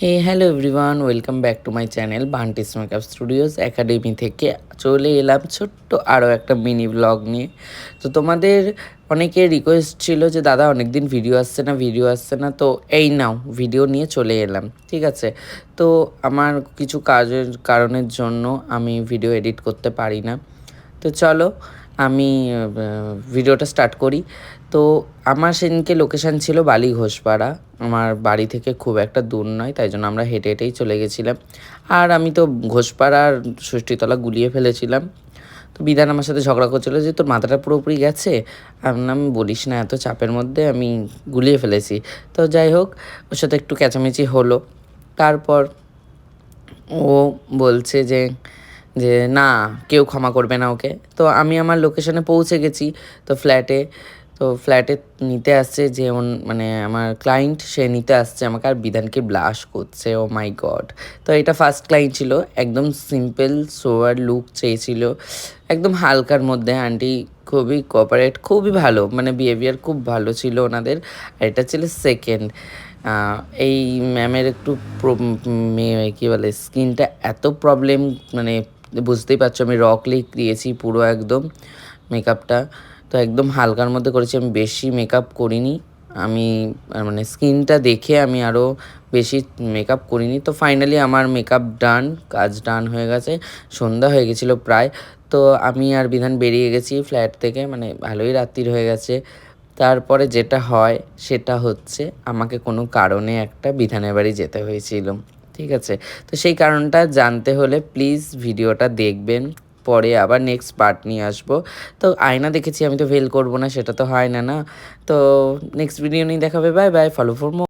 Hey hello everyone, welcome back to my channel Bunty's makeup studios academy থেকে চলে এলাম ছোট্ট আরও একটা মিনি ব্লগ নিয়ে। তো তোমাদের অনেকের রিকোয়েস্ট ছিল যে দাদা অনেক দিন ভিডিও আসছে না, তো এই নাও ভিডিও নিয়ে চলে এলাম। ঠিক আছে, তো আমার কিছু কাজের কারণের জন্য আমি ভিডিও এডিট করতে পারি না। তো চলো আমি ভিডিওটা স্টার্ট করি। তো আমার সেদিনকে লোকেশান ছিল বালি ঘোষপাড়া। আমার বাড়ি থেকে খুব একটা দূর নয়, তাই জন্য আমরা হেঁটে হেঁটেই চলে গেছিলাম। আর আমি তো ঘোষপাড়ার ষষ্ঠীতলা গুলিয়ে ফেলেছিলাম। তো বিধান আমার সাথে ঝগড়া করছিল যে তোর মাথাটা পুরোপুরি গেছে। আমি বলিস না, এত চাপের মধ্যে আমি গুলিয়ে ফেলেছি। তো যাই হোক, ওর সাথে একটু চেঁচামেচি হলো। তারপর ও বলছে যে না, কেউ ক্ষমা করবে না ওকে। তো আমি আমার লোকেশনে পৌঁছে গেছি। তো ফ্ল্যাটে নিতে আসছে যে মানে আমার ক্লায়েন্ট, সে নিতে আসছে আমাকে, আর বিধানকে ব্লাশ করছে। ও মাই গড! তো এটা ফার্স্ট ক্লায়েন্ট ছিল, একদম সিম্পল সোয়ার লুক চেয়েছিল, একদম হালকার মধ্যে। আন্টি খুবই কোঅপারেট, খুবই ভালো, মানে বিহেভিয়ার খুব ভালো ছিল ওনাদের। আর এটা ছিল সেকেন্ড। এই ম্যামের একটু কী বলে, স্কিনটা এত প্রবলেম, মানে বুঝতেই পারছো, আমি রকলি দিয়েছি পুরো একদম মেকআপটা। তো একদম হালকার মধ্যে করেছি, আমি বেশি মেকআপ করিনি। আমি মানে স্কিনটা দেখে আমি আরও বেশি মেকআপ করিনি। তো ফাইনালি আমার মেকআপ ডান, কাজ ডান হয়ে গেছে। সন্ধ্যা হয়ে গেছিলো প্রায়। তো আমি আর বিধান বেরিয়ে গেছি ফ্ল্যাট থেকে, মানে ভালোই রাত্রির হয়ে গেছে। তারপরে যেটা হয় সেটা হচ্ছে, আমাকে কোনো কারণে একটা বিধানের বাড়ি যেতে হয়েছিল। ঠিক আছে, তো সেই কারণটা জানতে হলে প্লিজ ভিডিওটা দেখবেন। পরে আবার নেক্সট পার্ট নিয়ে আসবো। তো আয়না দেখেছি, আমি তো ফেল করবো না, সেটা তো হয় না, না? তো নেক্সট ভিডিও নিয়ে দেখাবে। Bye bye, follow for more.